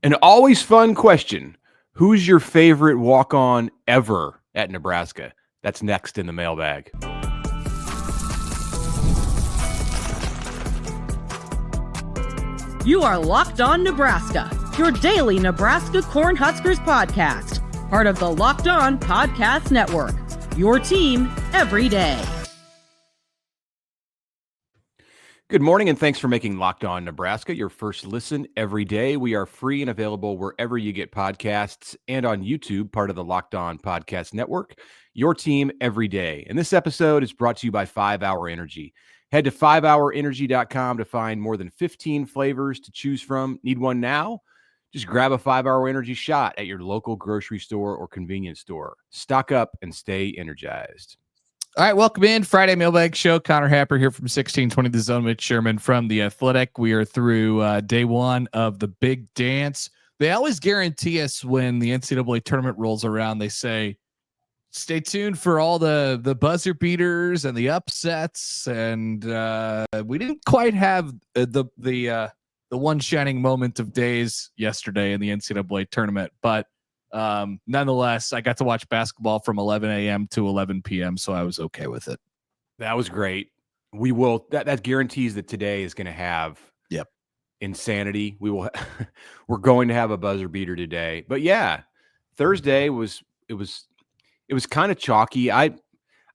An always fun question. Who's your favorite walk-on ever at Nebraska? That's next in the mailbag. You are Locked On Nebraska, your daily Nebraska Cornhuskers podcast, part of the Locked On Podcast Network, your team every day. Good morning, and thanks for making Locked On Nebraska your first listen every day. We are free and available wherever you get podcasts and on YouTube, part of the Locked On Podcast Network, your team every day. And this episode is brought to you by 5 Hour Energy. Head to 5hourenergy.com to find more than 15 flavors to choose from. Need one now? Just grab a 5 Hour Energy shot at your local grocery store or convenience store. Stock up and stay energized. All right, welcome in. Friday Mailbag Show. Connor Happer here from 1620 The Zone. Mitch Sherman from The Athletic. We are through day one of the big dance. They always guarantee us when the NCAA tournament rolls around, they say, stay tuned for all the buzzer beaters and the upsets. And we didn't quite have the one shining moment of days yesterday in the NCAA tournament, but nonetheless, I got to watch basketball from 11 a.m. to 11 p.m., so I was okay with it. That was great. We will that guarantees that today is going to have insanity. We will we're going to have a buzzer beater today. But yeah, Thursday was kind of chalky. I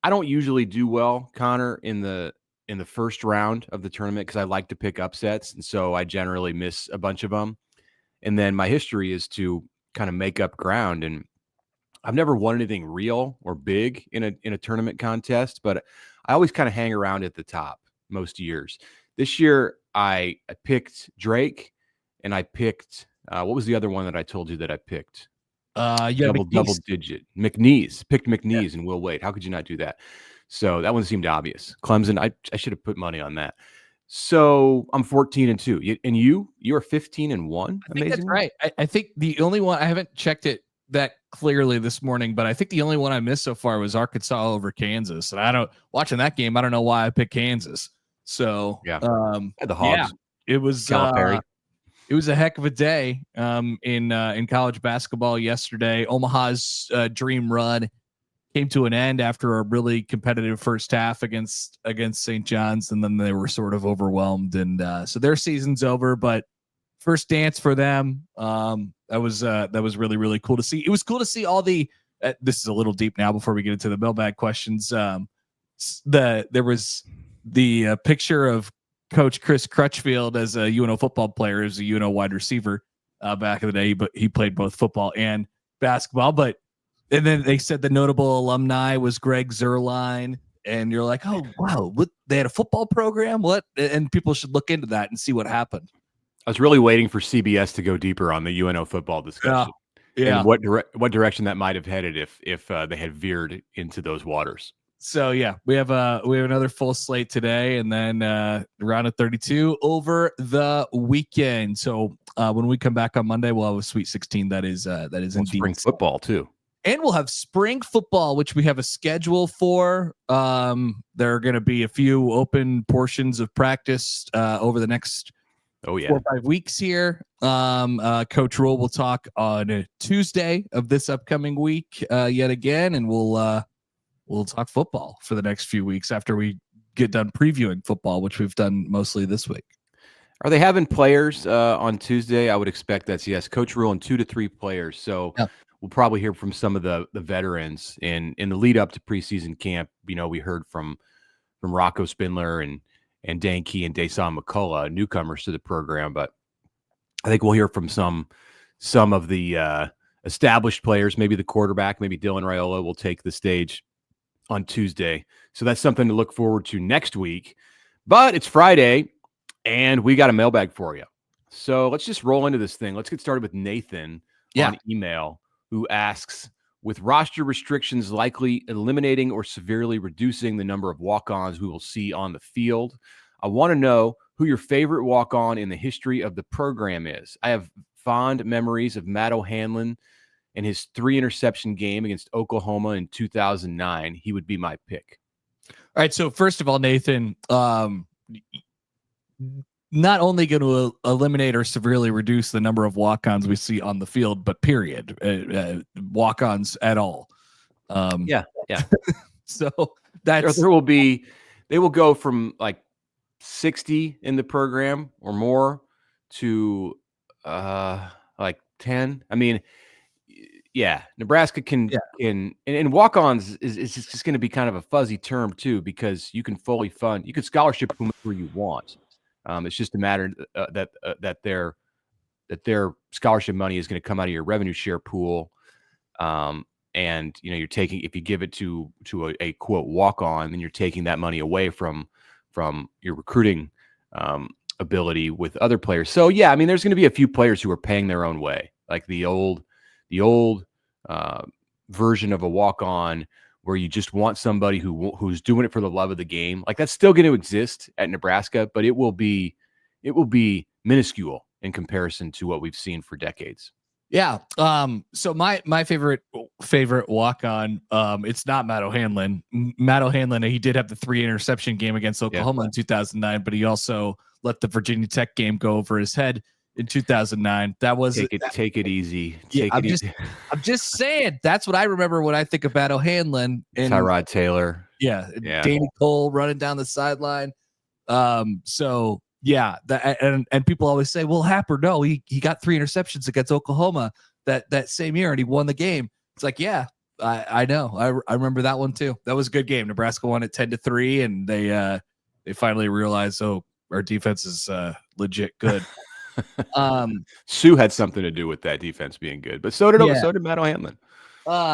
don't usually do well, Connor, in the first round of the tournament because I like to pick upsets, and so I generally miss a bunch of them. And then my history is to kind of make up ground, and I've never won anything real or big in a tournament contest, but I always kind of hang around at the top most years. This year I picked Drake, and I picked what was the other one that I told you that I picked? Double digit McNeese. Picked McNeese and Will Wade. How could you not do that? So that one seemed obvious. Clemson, I should have put money on that. So I'm 14-2. And you're 15-1. I think that's right. I think the only one, I haven't checked it that clearly this morning, but I think the only one I missed so far was Arkansas over Kansas. And watching that game, I don't know why I picked Kansas. So the Hogs. Yeah, it was a heck of a day in college basketball yesterday. Omaha's dream run came to an end after a really competitive first half against St. John's, and then they were sort of overwhelmed, and so their season's over. But first dance for them, that was really, really cool to see. It was cool to see all the. This is a little deep now. Before we get into the mailbag questions, there was the picture of Coach Chris Crutchfield as a UNO football player, as a UNO wide receiver back in the day, but he played both football and basketball. And then they said the notable alumni was Greg Zuerlein, and you're like, oh wow, they had a football program? What? And people should look into that and see what happened. I was really waiting for CBS to go deeper on the UNO football discussion. And what direction that might have headed if they had veered into those waters. So yeah, we have another full slate today, and then round of 32 over the weekend. So when we come back on Monday, we'll have a Sweet 16 that is in spring football too. And we'll have spring football, which we have a schedule for. There are going to be a few open portions of practice over the next 4 or 5 weeks here. Coach Rule will talk on Tuesday of this upcoming week yet again, and we'll talk football for the next few weeks after we get done previewing football, which we've done mostly this week. Are they having players on Tuesday? I would expect that's yes. Coach Rule and 2 to 3 players. So. Yeah. We'll probably hear from some of the veterans in the lead up to preseason camp. You know, we heard from Rocco Spindler and Dan Key and Dasan McCullough, newcomers to the program. But I think we'll hear from some of the established players, maybe the quarterback, maybe Dylan Raiola will take the stage on Tuesday. So that's something to look forward to next week. But it's Friday, and we got a mailbag for you. So let's just roll into this thing. Let's get started with Nathan on email, who asks, with roster restrictions likely eliminating or severely reducing the number of walk-ons we will see on the field, I want to know who your favorite walk-on in the history of the program is. I have fond memories of Matt O'Hanlon and his 3-interception game against Oklahoma in 2009. He would be my pick. All right. So first of all, Nathan, not only going to eliminate or severely reduce the number of walk-ons we see on the field, but period, walk-ons at all. Yeah. So that's there will be, they will go from like 60 in the program or more to like 10. I mean, yeah, Nebraska can and walk-ons is just going to be kind of a fuzzy term too, because you can fully fund, you can scholarship whomever you want. It's just a matter that their scholarship money is going to come out of your revenue share pool. And you're taking, if you give it to a quote walk-on, then you're taking that money away from your recruiting ability with other players. So yeah, I mean, there's going to be a few players who are paying their own way, like the old version of a walk-on, where you just want somebody who's doing it for the love of the game. Like, that's still going to exist at Nebraska, but it will be minuscule in comparison to what we've seen for decades. Yeah. So my favorite walk-on, it's not Matt O'Hanlon. Matt O'Hanlon, he did have the 3 interception game against Oklahoma in 2009, but he also let the Virginia Tech game go over his head in 2009. That was take it easy. I'm just saying, that's what I remember when I think of Matt O'Hanlon and Tyrod Taylor. Yeah. Danny Cole running down the sideline. So yeah, and people always say, well, Happer, no, he got 3 interceptions against Oklahoma that same year and he won the game. It's like, yeah, I know. I remember that one too. That was a good game. Nebraska won it 10-3, and they finally realized, oh, our defense is legit good. Sue had something to do with that defense being good, but so did Matt O'Hanlon.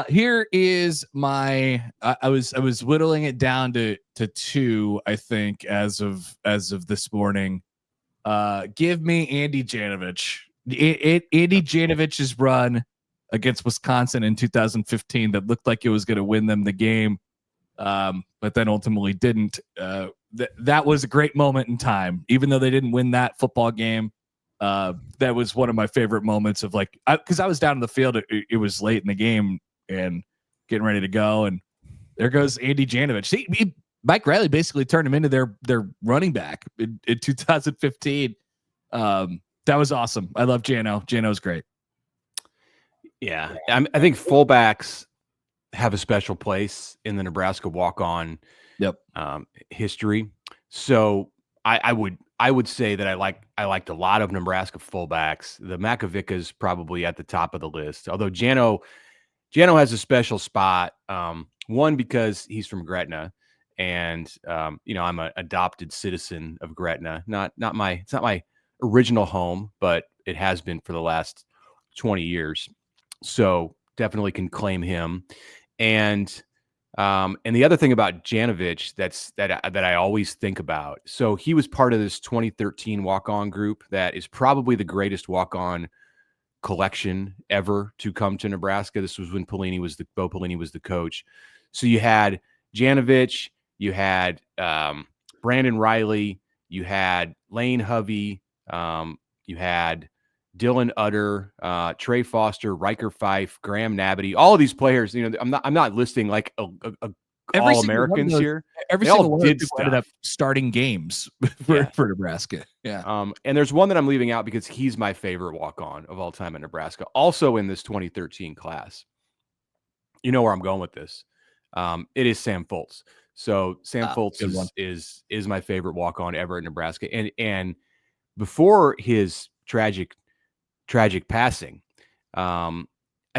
Here is my I was whittling it down to 2, I think, as of this morning. Give me Andy Janovich. Andy Janovich's run against Wisconsin in 2015 that looked like it was going to win them the game, but then ultimately didn't. That was a great moment in time, even though they didn't win that football game. That was one of my favorite moments of, like, because I was down in the field. It was late in the game and getting ready to go, and there goes Andy Janovich. Mike Riley basically turned him into their running back in 2015. That was awesome. I love Jano. Jano's great. Yeah, I think fullbacks have a special place in the Nebraska walk-on history. So I would say that I liked a lot of Nebraska fullbacks. The Makovicka's probably at the top of the list, although Jano has a special spot. One, because he's from Gretna, and I'm an adopted citizen of Gretna. It's not my original home, but it has been for the last 20 years. So definitely can claim him. And the other thing about Janovich that I always think about, so he was part of this 2013 walk-on group that is probably the greatest walk-on collection ever to come to Nebraska. This was when Bo Pelini was the coach. So you had Janovich, you had Brandon Riley, you had Lane Hovey, you had Dylan Utter, Trey Foster, Riker Fife, Graham Nabity, all of these players. I'm not listing like all Americans here. Every single one did ended up starting games for Nebraska. Yeah. And there's one that I'm leaving out because he's my favorite walk-on of all time at Nebraska. Also in this 2013 class. You know where I'm going with this. It is Sam Foltz. So Sam Foltz is my favorite walk-on ever at Nebraska. And before his tragic passing, I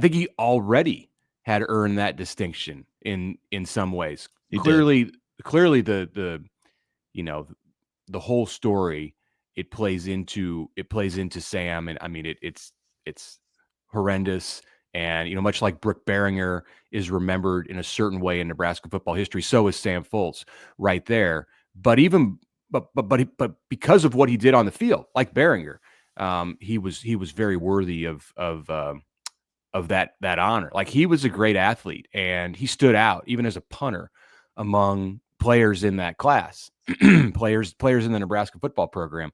think he already had earned that distinction in some ways. Clearly the whole story, it plays into Sam, and I mean it's horrendous. And much like Brooke Berringer is remembered in a certain way in Nebraska football history, so is Sam Foltz right there. But because of what he did on the field, like Berringer, he was very worthy of that honor. Like, he was a great athlete, and he stood out even as a punter among players in that class, players in the Nebraska football program.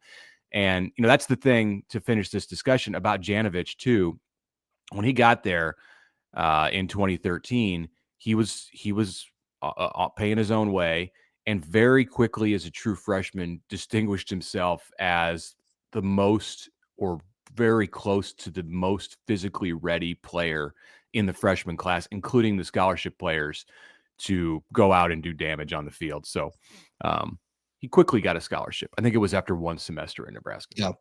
And that's the thing to finish this discussion about Janovich too. When he got there in 2013, he was paying his own way, and very quickly as a true freshman distinguished himself as the most, or very close to the most physically ready player in the freshman class, including the scholarship players, to go out and do damage on the field. So he quickly got a scholarship. I think it was after one semester in Nebraska. Yeah.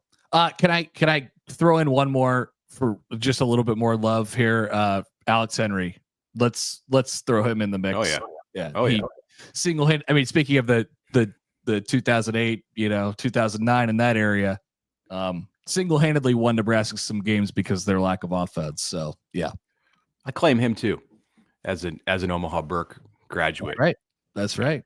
Can I throw in one more for just a little bit more love here? Alex Henry. Let's throw him in the mix. Oh yeah. Yeah. Oh yeah. Single-handed. I mean, speaking of the 2008, 2009 in that area, single-handedly won Nebraska some games because of their lack of offense. So yeah, I claim him too as an Omaha Burke graduate. Right. That's right.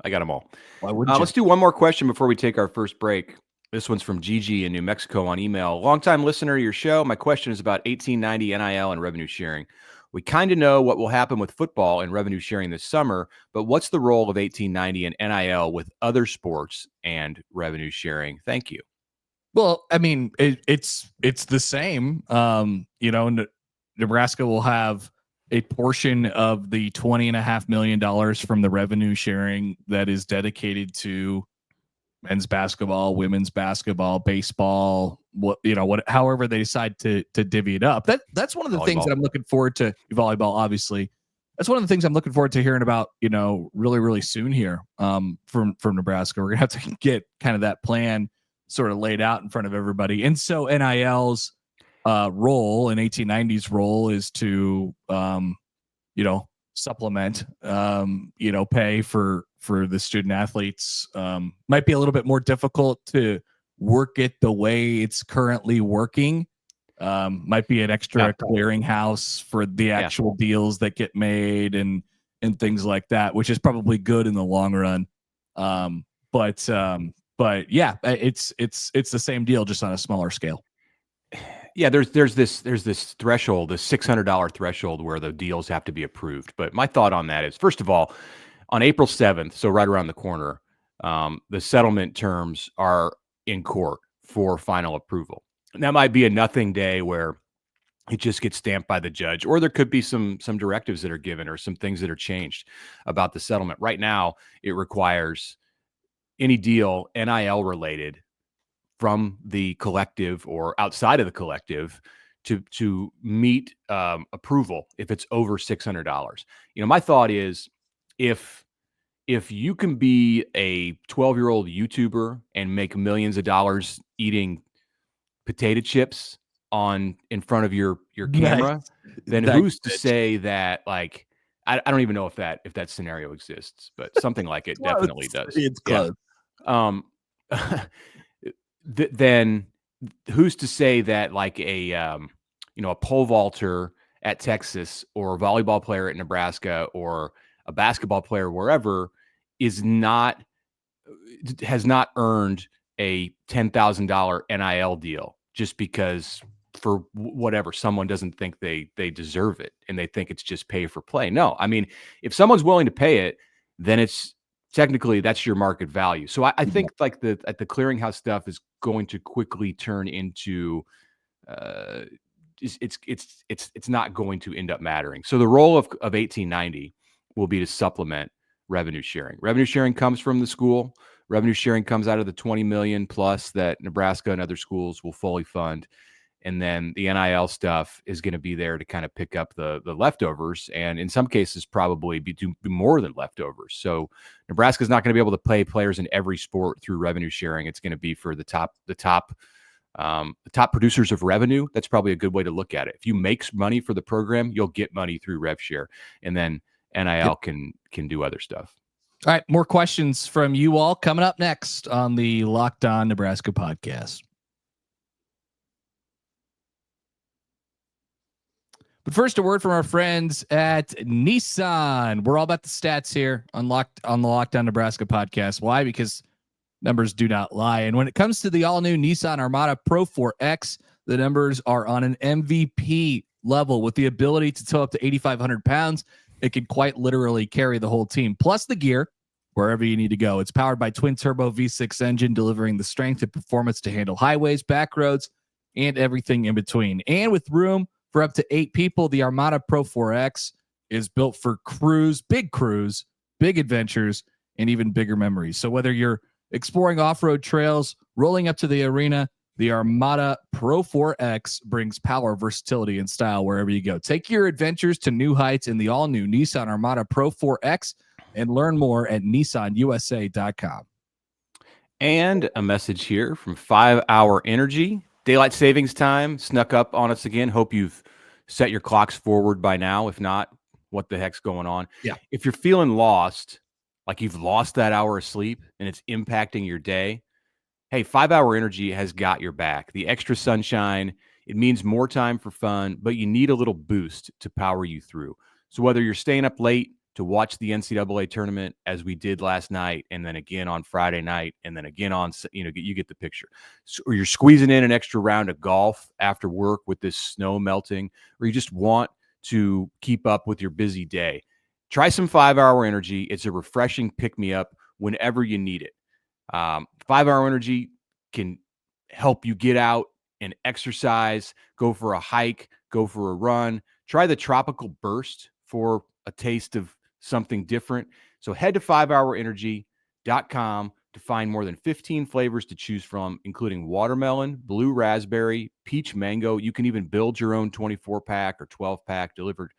I got them all. Why wouldn't you? Let's do one more question before we take our first break. This one's from Gigi in New Mexico on email. Longtime listener to your show. My question is about 1890 NIL and revenue sharing. We kind of know what will happen with football and revenue sharing this summer, but what's the role of 1890 and NIL with other sports and revenue sharing? Thank you. Well, I mean, it's the same. Nebraska will have a portion of the $20.5 million from the revenue sharing that is dedicated to men's basketball, women's basketball, baseball, however they decide to divvy it up. That's one of the volleyball. things that I'm looking forward to. Volleyball, obviously. That's one of the things I'm looking forward to hearing about, really, really soon here from Nebraska. We're going to have to get kind of that plan sort of laid out in front of everybody. And so NIL's role and 1890's role is to, supplement, pay for the student athletes. Might be a little bit more difficult to work it the way it's currently working. Might be an extra clearinghouse for the actual deals that get made and things like that, which is probably good in the long run. But yeah, it's the same deal, just on a smaller scale. Yeah, there's this threshold, the $600 threshold where the deals have to be approved. But my thought on that is, first of all, on April 7th, so right around the corner, the settlement terms are in court for final approval. And that might be a nothing day where it just gets stamped by the judge, or there could be some directives that are given or some things that are changed about the settlement. Right now, it requires any deal NIL related from the collective or outside of the collective to meet approval if it's over $600. My thought is, if you can be a 12-year-old YouTuber and make millions of dollars eating potato chips in front of your camera, then who's to say that, like, I don't even know if that scenario exists, but something like it definitely does. It's close. Then who's to say that, like, a pole vaulter at Texas or a volleyball player at Nebraska or a basketball player wherever has not earned a $10,000 NIL deal just because, for whatever, someone doesn't think they deserve it and they think it's just pay for play. No, I mean, if someone's willing to pay it, then it's technically that's your market value. So I think like the clearinghouse stuff is going to quickly turn into it's not going to end up mattering. So the role of 1890 will be to supplement revenue sharing. Revenue sharing comes from the school. Revenue sharing comes out of the 20 million plus that Nebraska and other schools will fully fund. And then the NIL stuff is going to be there to kind of pick up the leftovers, and in some cases probably be more than leftovers. So Nebraska is not going to be able to pay players in every sport through revenue sharing. It's going to be for the top producers of revenue. That's probably a good way to look at it. If you make money for the program, you'll get money through rev share, and then NIL can do other stuff. All right, more questions from you all coming up next on the Locked On Nebraska podcast. But first, a word from our friends at Nissan. We're all about the stats here on the Locked On Nebraska podcast. Why? Because numbers do not lie. And when it comes to the all-new Nissan Armada Pro 4X, the numbers are on an MVP level. With the ability to tow up to 8,500 pounds, it can quite literally carry the whole team, plus the gear, wherever you need to go. It's powered by twin-turbo V6 engine, delivering the strength and performance to handle highways, back roads, and everything in between. And with room for up to 8 people, the Armada Pro 4X is built for big adventures, and even bigger memories. So whether you're exploring off-road trails, rolling up to the arena, the Armada Pro 4X brings power, versatility, and style wherever you go. Take your adventures to new heights in the all-new Nissan Armada Pro 4X and learn more at nissanusa.com. And a message here from 5 Hour Energy. Daylight savings time snuck up on us again. Hope you've set your clocks forward by now. If not, what the heck's going on? Yeah. If you're feeling lost, like you've lost that hour of sleep and it's impacting your day, hey, 5 Hour Energy has got your back. The extra sunshine, it means more time for fun, but you need a little boost to power you through. So whether you're staying up late to watch the NCAA tournament, as we did last night, and then again on Friday night, and then again on, you get the picture. So, or you're squeezing in an extra round of golf after work with this snow melting, or you just want to keep up with your busy day, try some 5 Hour Energy. It's a refreshing pick-me-up whenever you need it. 5 Hour Energy can help you get out and exercise, go for a hike, go for a run. Try the Tropical Burst for a taste of something different. So head to 5hourenergy.com to find more than 15 flavors to choose from, including watermelon, blue raspberry, peach mango. You can even build your own 24-pack or 12-pack delivered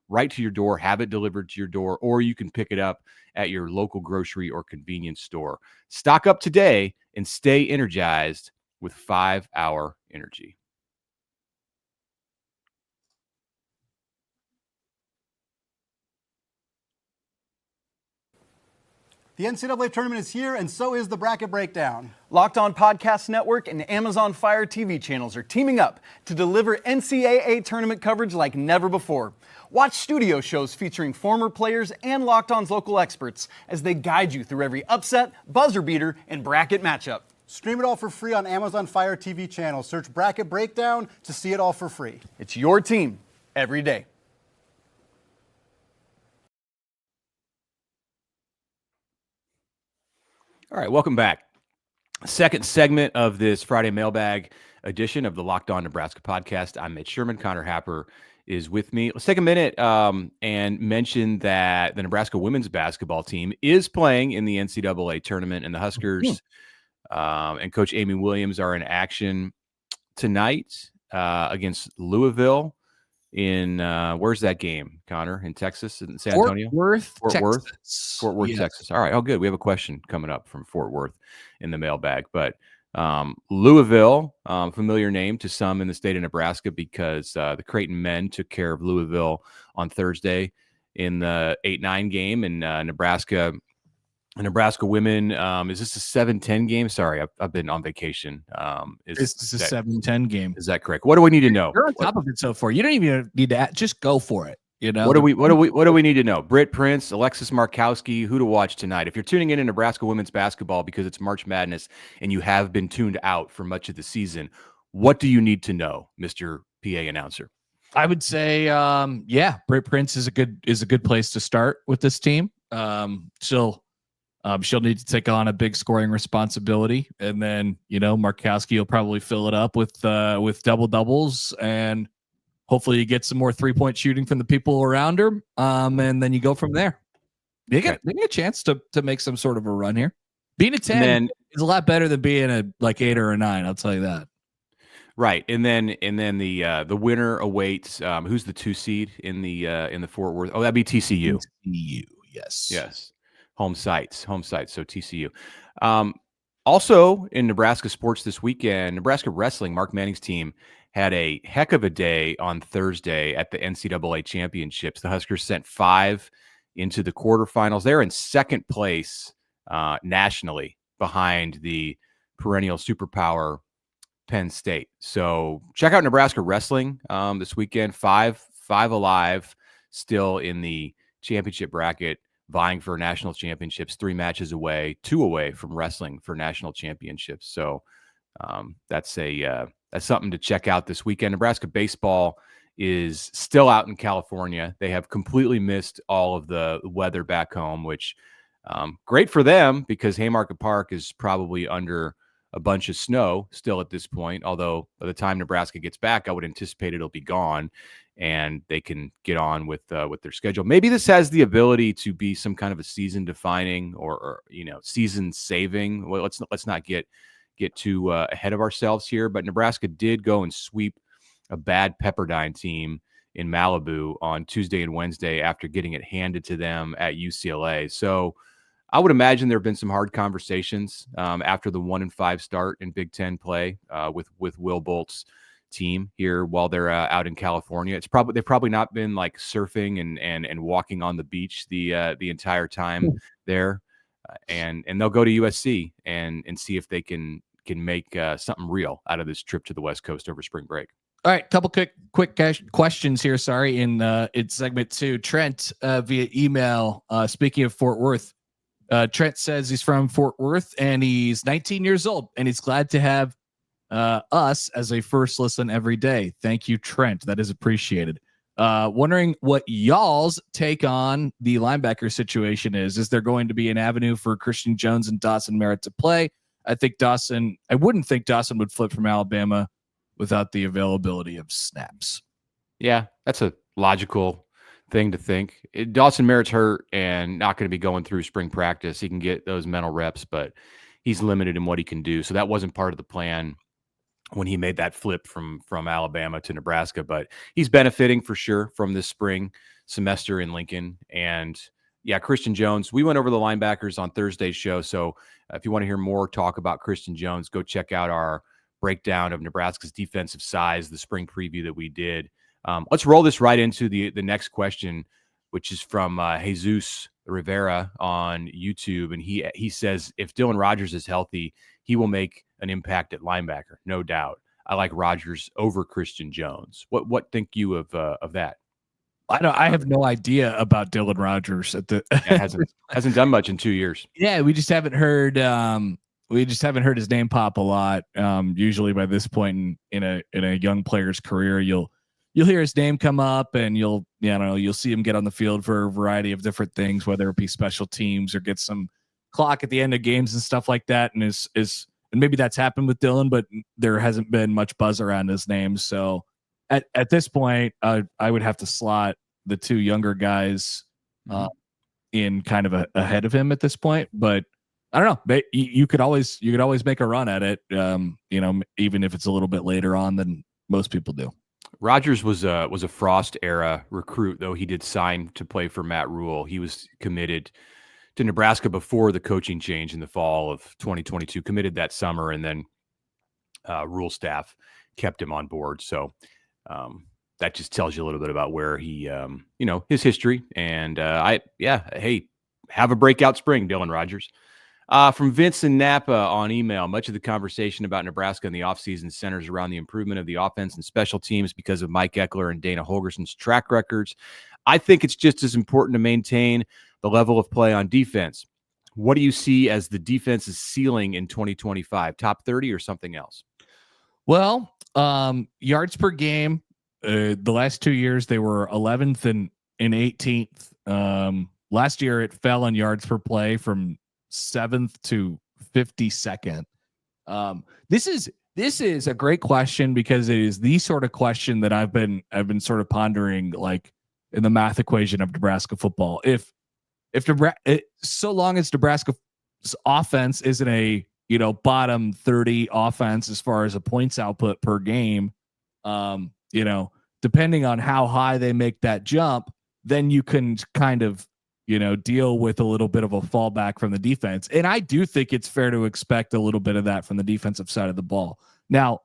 right to your door, have it delivered to your door, or you can pick it up at your local grocery or convenience store. Stock up today and stay energized with 5 Hour Energy. The NCAA tournament is here, and so is the Bracket Breakdown. Locked On Podcast Network and Amazon Fire TV channels are teaming up to deliver NCAA tournament coverage like never before. Watch studio shows featuring former players and Locked On's local experts as they guide you through every upset, buzzer beater, and bracket matchup. Stream it all for free on Amazon Fire TV channel. Search Bracket Breakdown to see it all for free. It's your team every day. All right, welcome back. Second segment of this Friday mailbag edition of the Locked On Nebraska podcast. I'm Mitch Sherman. Connor Happer is with me. Let's take a minute and mention that the Nebraska women's basketball team is playing in the NCAA tournament, and the Huskers and Coach Amy Williams are in action tonight against Louisville in where's that game, Connor? In Texas, in San Antonio? Fort Worth, yes. Texas. All right. Oh, good. We have a question coming up from Fort Worth in the mailbag. But Louisville, familiar name to some in the state of Nebraska because the Creighton men took care of Louisville on Thursday in the 8-9 game, and Nebraska women. Is this a 7-10 game? Sorry, I've been on vacation. This is a 7-10 game. Is that correct? What do we need to know? You're on top of it so far. You don't even need to just go for it. You know, what do we need to know? Britt Prince, Alexis Markowski, who to watch tonight? If you're tuning in to Nebraska women's basketball because it's March Madness and you have been tuned out for much of the season, what do you need to know, Mr. PA announcer? I would say, Britt Prince is a good place to start with this team. She'll need to take on a big scoring responsibility, and then Markowski will probably fill it up with double doubles, and hopefully you get some more 3-point shooting from the people around her, and then you go from there. They get a chance to make some sort of a run here. Being a 10 is a lot better than being a 8 or a 9. I'll tell you that. Right, and then the winner awaits. Who's the 2 seed in the Fort Worth? Oh, that'd be TCU. TCU, yes. Home sites. So TCU. Also in Nebraska sports this weekend, Nebraska wrestling, Mark Manning's team, had a heck of a day on Thursday at the NCAA championships. The Huskers sent 5 into the quarterfinals. They're in second place nationally behind the perennial superpower Penn State. So check out Nebraska wrestling this weekend. 5 alive, still in the championship bracket, vying for national championships, 3 matches away, 2 away from wrestling for national championships. So that's something to check out this weekend. Nebraska baseball is still out in California. They have completely missed all of the weather back home, which great for them because Haymarket Park is probably under a bunch of snow still at this point, although by the time Nebraska gets back, I would anticipate it'll be gone and they can get on with their schedule. Maybe this has the ability to be some kind of a season defining or season saving. Well, let's not get too ahead of ourselves here, but Nebraska did go and sweep a bad Pepperdine team in Malibu on Tuesday and Wednesday after getting it handed to them at UCLA. So I would imagine there have been some hard conversations after the 1-5 start in Big Ten play with Will Bolt's team here while they're out in California. They've probably not been like surfing and walking on the beach the entire time there, and they'll go to USC and see if they can make something real out of this trip to the West Coast over spring break. All right, couple quick questions here. Sorry, in segment 2, Trent via email. Speaking of Fort Worth, Trent says he's from Fort Worth and he's 19 years old and he's glad to have us as a first listen every day. Thank you, Trent. That is appreciated. Wondering what y'all's take on the linebacker situation is. Is there going to be an avenue for Christian Jones and Dawson Merritt to play? I wouldn't think Dawson would flip from Alabama without the availability of snaps. Yeah, that's a logical thing to think. Dawson Merritt's hurt and not going to be going through spring practice. He can get those mental reps, but he's limited in what he can do. So that wasn't part of the plan when he made that flip from Alabama to Nebraska, but he's benefiting for sure from this spring semester in Lincoln. And yeah, Christian Jones, we went over the linebackers on Thursday's show. So if you want to hear more talk about Christian Jones, go check out our breakdown of Nebraska's defensive size, the spring preview that we did. Let's roll this right into the next question, which is from Jesus Rivera on YouTube. And he says, if Dylan Rogers is healthy, he will make an impact at linebacker, no doubt. I like Rogers over Christian Jones. What think you of that? I have no idea about Dylan Rogers hasn't done much in 2 years. Yeah, we just haven't heard his name pop a lot. Usually by this point in a young player's career, you'll hear his name come up and you'll see him get on the field for a variety of different things, whether it be special teams or get some clock at the end of games and stuff like that. And and maybe that's happened with Dylan, but there hasn't been much buzz around his name. So at this point, I would have to slot the two younger guys in kind of ahead of him at this point. But I don't know. You could always make a run at it, even if it's a little bit later on than most people do. Rogers was a Frost era recruit, though he did sign to play for Matt Rule. He was committed to Nebraska before the coaching change in the fall of 2022, committed that summer, and then Rule staff kept him on board. So that just tells you a little bit about where he, his history. And hey, have a breakout spring, Dylan Rogers. From Vincent Napa on email, much of the conversation about Nebraska in the offseason centers around the improvement of the offense and special teams because of Mike Eckler and Dana Holgerson's track records. I think it's just as important to maintain the level of play on defense. What do you see as the defense's ceiling in 2025? Top 30 or something else? Well, yards per game, the last 2 years, they were 11th and 18th. Last year, it fell on yards per play from 7th to 52nd. This is a great question because it is the sort of question that I've been sort of pondering, like in the math equation of Nebraska football. If so long as Nebraska's offense isn't a bottom 30 offense as far as a points output per game, depending on how high they make that jump, then you can kind of deal with a little bit of a fallback from the defense. And I do think it's fair to expect a little bit of that from the defensive side of the ball. Now,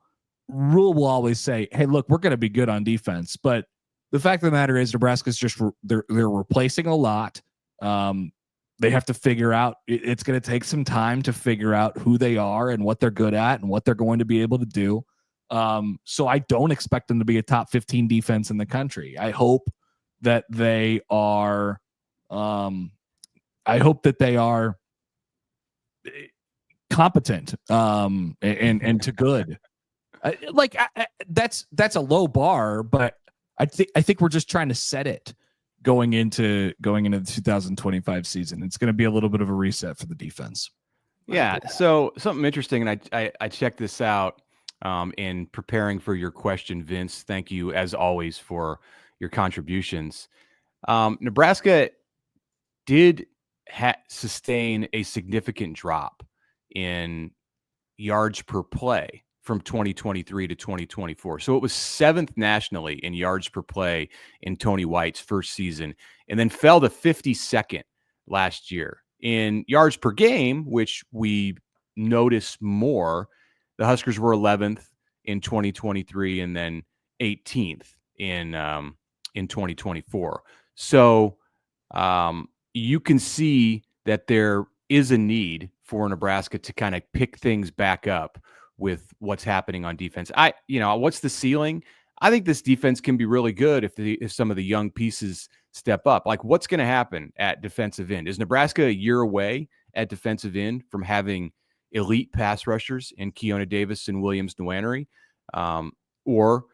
Rule will always say, hey, look, we're going to be good on defense. But the fact of the matter is Nebraska's just, they're replacing a lot. They have to figure out, it's going to take some time to figure out who they are and what they're good at and what they're going to be able to do. So I don't expect them to be a top 15 defense in the country. I hope that they are, competent, and to good. That's a low bar, but I think we're just trying to set it going into the 2025 season. It's going to be a little bit of a reset for the defense. Yeah. So something interesting, and I checked this out in preparing for your question, Vince. Thank you as always for your contributions. Nebraska did sustain a significant drop in yards per play from 2023 to 2024. So it was 7th nationally in yards per play in Tony White's first season, and then fell to 52nd last year. In yards per game, which we notice more, the Huskers were 11th in 2023 and then 18th in 2024. So you can see that there is a need for Nebraska to kind of pick things back up with what's happening on defense. What's the ceiling? I think this defense can be really good if some of the young pieces step up. Like, what's going to happen at defensive end? Is Nebraska a year away at defensive end from having elite pass rushers in Keona Davis and Williams Nwaneri? Or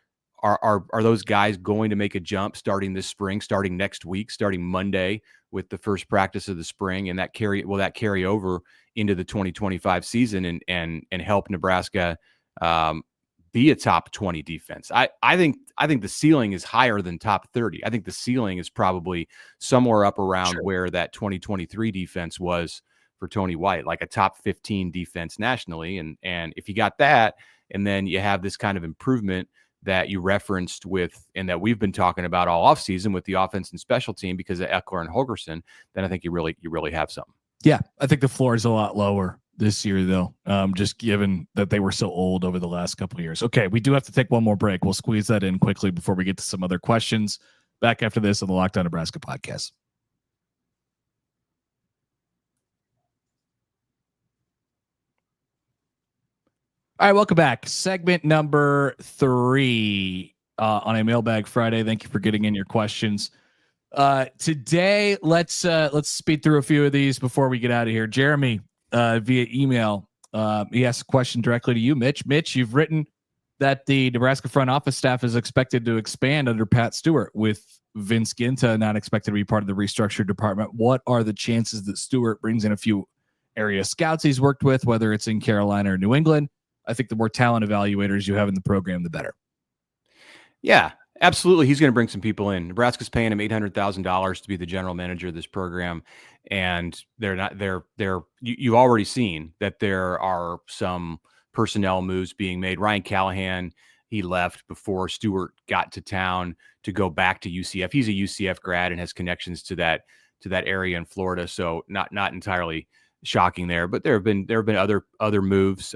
are those guys going to make a jump starting this spring, starting next week, starting Monday with the first practice of the spring, and will that carry over into the 2025 season and help Nebraska be a top 20 defense? I think the ceiling is higher than top 30. I think the ceiling is probably somewhere up around where that 2023 defense was for Tony White, like a top 15 defense nationally. And if you got that, and then you have this kind of improvement that you referenced and that we've been talking about all offseason with the offense and special team because of Eckler and Holgerson, then I think you really have something. Yeah, I think the floor is a lot lower this year, though, just given that they were so old over the last couple of years. Okay, we do have to take one more break. We'll squeeze that in quickly before we get to some other questions. Back after this on the Locked On Nebraska podcast. All right, welcome back. Segment number 3 on a Mailbag Friday. Thank you for getting in your questions. Today, let's speed through a few of these before we get out of here. Jeremy, via email, he asked a question directly to you, Mitch. Mitch, you've written that the Nebraska front office staff is expected to expand under Pat Stewart, with Vince Ginta not expected to be part of the restructured department. What are the chances that Stewart brings in a few area scouts he's worked with, whether it's in Carolina or New England? I think the more talent evaluators you have in the program, the better. Yeah, absolutely. He's going to bring some people in. Nebraska's paying him $800,000 to be the general manager of this program. And you've already seen that there are some personnel moves being made. Ryan Callahan, he left before Stewart got to town to go back to UCF. He's a UCF grad and has connections to that area in Florida. So not entirely shocking there, but there have been other moves.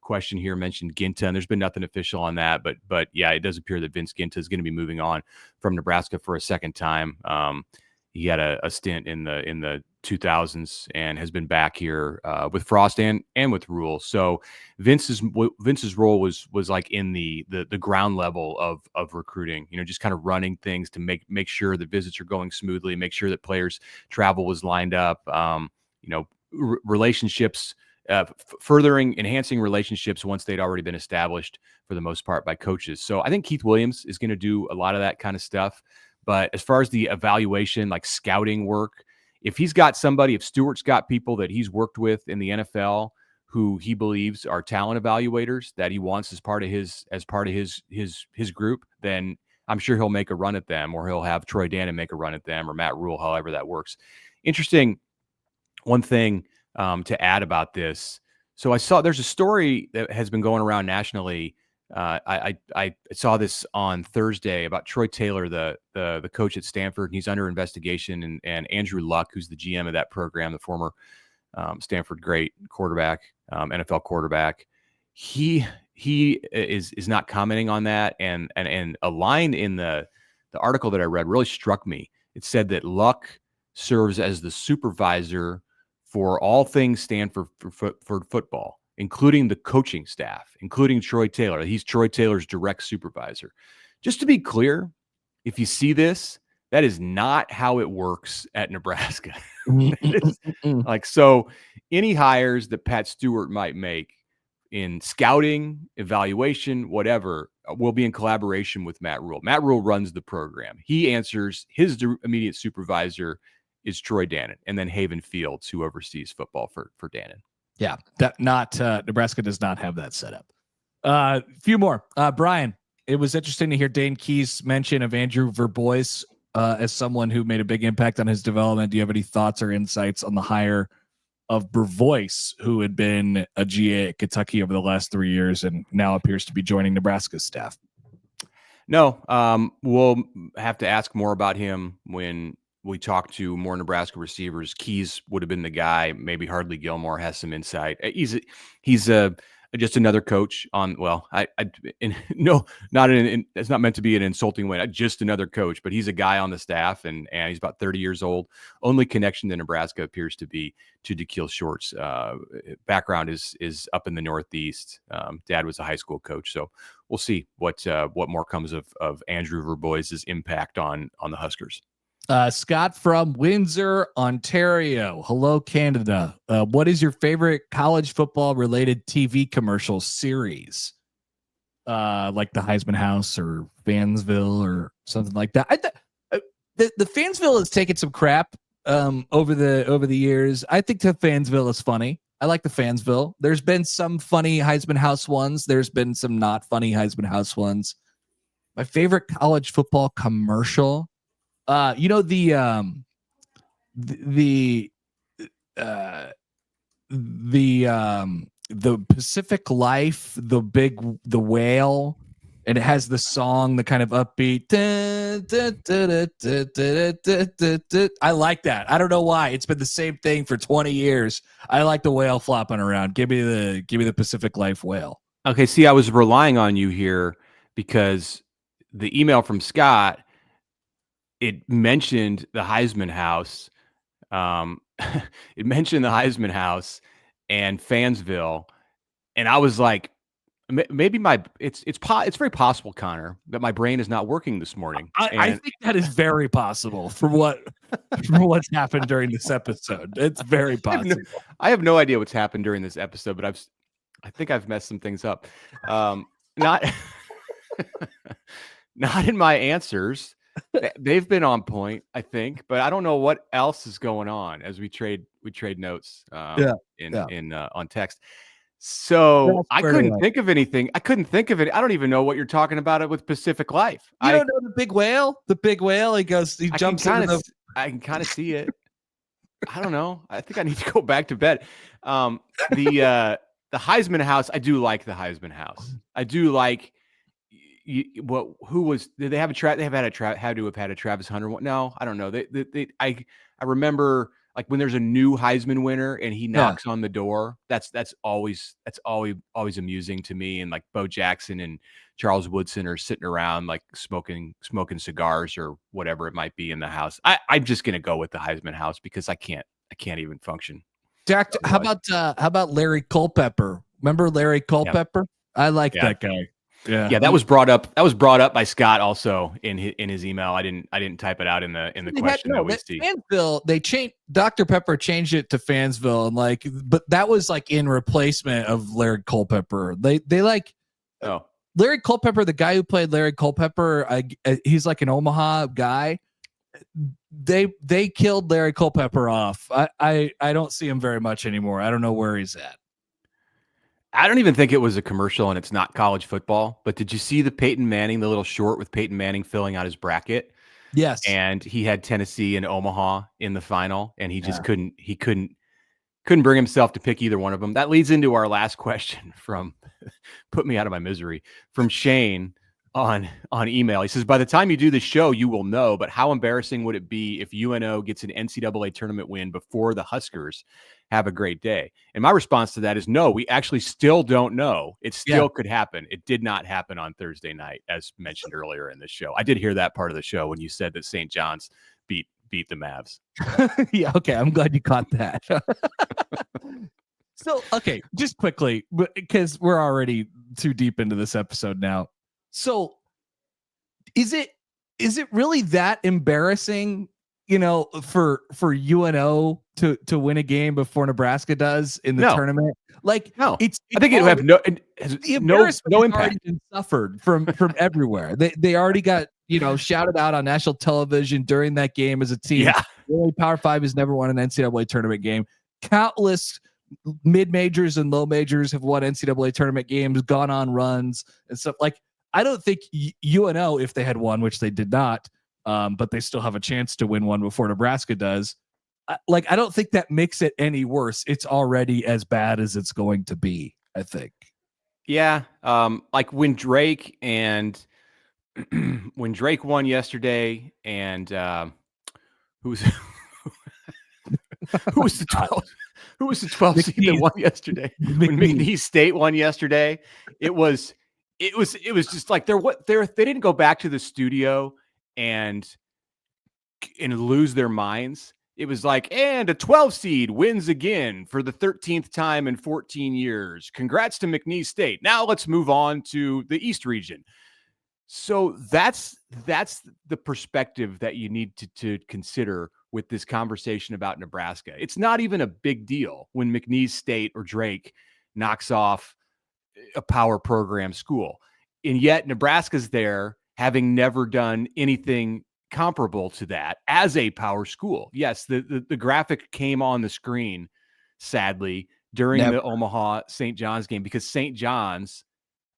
Question here mentioned Ginta, and there's been nothing official on that, but yeah, it does appear that Vince Ginta is going to be moving on from Nebraska for a second time. He had a stint in the 2000s and has been back here with Frost and with Rule. So Vince's role was like in the ground level of recruiting, just kind of running things to make sure the visits are going smoothly, make sure that players' travel was lined up, relationships, enhancing relationships once they'd already been established for the most part by coaches. So I think Keith Williams is going to do a lot of that kind of stuff. But as far as the evaluation, like scouting work, if Stewart's got people that he's worked with in the NFL who he believes are talent evaluators that he wants as part of his group, then I'm sure he'll make a run at them, or he'll have Troy Dannon make a run at them, or Matt Rule, however that works. Interesting. One thing to add about this. So I saw there's a story that has been going around nationally. I saw this on Thursday about Troy Taylor, the coach at Stanford. He's under investigation, and Andrew Luck, who's the GM of that program, the former Stanford great quarterback, NFL quarterback. He is not commenting on that. And a line in the article that I read really struck me. It said that Luck serves as the supervisor for all things Stanford for football, including the coaching staff, including Troy Taylor. He's Troy Taylor's direct supervisor. Just to be clear, if you see this, that is not how it works at Nebraska. So any hires that Pat Stewart might make in scouting, evaluation, whatever, will be in collaboration with Matt Rule. Matt Rule runs the program. He answers, his immediate supervisor is Troy Dannon, and then Haven Fields, who oversees football for Dannon. Yeah, that not Nebraska does not have that set up. A few more. Brian, it was interesting to hear Dane Key's mention of Andrew Verbois as someone who made a big impact on his development. Do you have any thoughts or insights on the hire of Verbois, who had been a GA at Kentucky over the last 3 years and now appears to be joining Nebraska's staff? No, we'll have to ask more about him when we talk to more Nebraska receivers. Keys would have been the guy. Maybe Hardly Gilmore has some insight. He's just another coach on. Well, no, not it's not meant to be an insulting way. Just another coach, but he's a guy on the staff, and he's about 30 years old. Only connection to Nebraska appears to be to DeKeel Short's background is up in the Northeast. Dad was a high school coach, so we'll see what more comes of Andrew Verbois' impact on the Huskers. Scott from Windsor, Ontario. Hello, Canada. What is your favorite college football related TV commercial series? Like the Heisman House or Fansville or something like that. The Fansville has taken some crap over the years. I think the Fansville is funny. I like the Fansville. There's been some funny Heisman House ones. There's been some not funny Heisman House ones. My favorite college football commercial. The Pacific Life, the whale, and it has the song, the kind of upbeat. I like that. I don't know why. It's been the same thing for 20 years. I like the whale flopping around. Give me the Pacific Life whale. Okay, see, I was relying on you here because the email from Scott, it mentioned the Heisman House. It mentioned the Heisman House and Fansville, and I was like, maybe it's very possible, Connor, that my brain is not working this morning. I think that is very possible for what's happened during this episode. It's very possible. I have no idea what's happened during this episode, but I think I've messed some things up. Not not in my answers. They've been on point, I think, but I don't know what else is going on as we trade notes on text. So I couldn't think of anything. I couldn't think of it. I don't even know what you're talking about it with Pacific Life. You don't know the big whale? The big whale. He jumps in. I can kind of see it. I don't know. I think I need to go back to bed. The Heisman House. I do like the Heisman House. I do like. Who was? Did they have had to have had a Travis Hunter one? No, I don't know. I remember like when there's a new Heisman winner and he knocks on the door. That's always amusing to me. And like Bo Jackson and Charles Woodson are sitting around like smoking cigars or whatever it might be in the house. I'm just gonna go with the Heisman House because I can't even function. Jack, how about Larry Culpepper? Remember Larry Culpepper? Yeah. I like that guy. Yeah, that was brought up. That was brought up by Scott also in his email. I didn't type it out in the question that we see. Fansville, they changed. Dr. Pepper changed it to Fansville, and but that was like in replacement of Larry Culpepper. They Larry Culpepper, the guy who played Larry Culpepper. He's like an Omaha guy. They killed Larry Culpepper off. I don't see him very much anymore. I don't know where he's at. I don't even think it was a commercial, and it's not college football. But did you see the Peyton Manning, the little short with Peyton Manning filling out his bracket? Yes. And he had Tennessee and Omaha in the final, and he just couldn't bring himself to pick either one of them. That leads into our last question from put me out of my misery from Shane on email. He says, by the time you do the show, you will know, but how embarrassing would it be if UNO gets an NCAA tournament win before the Huskers have a great day? And my response to that is no, we actually still don't know. It still could happen. It did not happen on Thursday night, as mentioned earlier in the show. I did hear that part of the show when you said that St. John's beat the Mavs. Yeah, okay. I'm glad you caught that. So, okay, just quickly, because we're already too deep into this episode now. So is it really that embarrassing, for UNO to win a game before Nebraska does in the tournament? Like, no, I think it would have no impact. Already been suffered from everywhere. They already got shouted out on national television during that game as a team. Yeah, really, Power 5 has never won an NCAA tournament game. Countless mid majors and low majors have won NCAA tournament games, gone on runs and stuff. Like, I don't think UNO, if they had won, which they did not, but they still have a chance to win one before Nebraska does. I don't think that makes it any worse. It's already as bad as it's going to be, I think. Yeah. Like when Drake won yesterday, and who was the 12 seed that won yesterday? When McNeese State won yesterday, it was just like they didn't go back to the studio and lose their minds. It was like, and a 12 seed wins again for the 13th time in 14 years. Congrats to McNeese State. Now let's move on to the East region. So that's the perspective that you need to consider with this conversation about Nebraska. It's not even a big deal when McNeese State or Drake knocks off a power program school. And yet Nebraska's there, having never done anything comparable to that as a power school. Yes, the graphic came on the screen, sadly, during the Omaha St. John's game, because St. John's,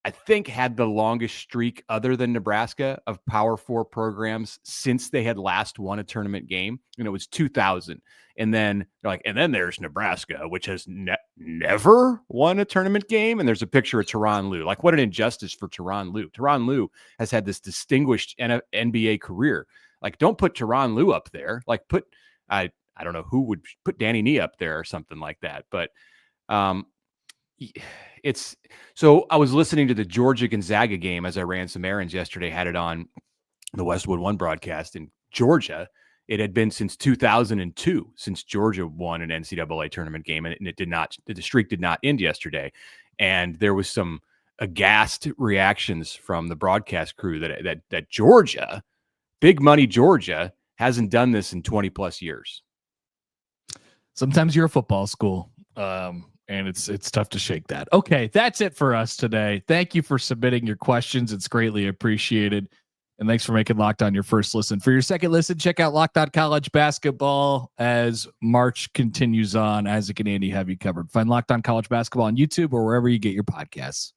I think, had the longest streak other than Nebraska of Power 4 programs since they had last won a tournament game. And it was 2000. And then there's Nebraska, which has never won a tournament game. And there's a picture of Tyronn Lue. Like, what an injustice for Tyronn Lue. Tyronn Lue has had this distinguished NBA career. Like, don't put Tyronn Lue up there. Like, I don't know who would put Danny Nee up there or something like that. But so I was listening to the Georgia Gonzaga game as I ran some errands yesterday, had it on the Westwood One broadcast. In Georgia, it had been since 2002 since Georgia won an NCAA tournament game, and the streak did not end yesterday. And there was some aghast reactions from the broadcast crew that Georgia, big money Georgia, hasn't done this in 20 plus years. Sometimes you're a football school. And it's tough to shake that. Okay, that's it for us today. Thank you for submitting your questions. It's greatly appreciated. And thanks for making Locked On your first listen. For your second listen, check out Locked On College Basketball as March continues on. Isaac and Andy have you covered. Find Locked On College Basketball on YouTube or wherever you get your podcasts.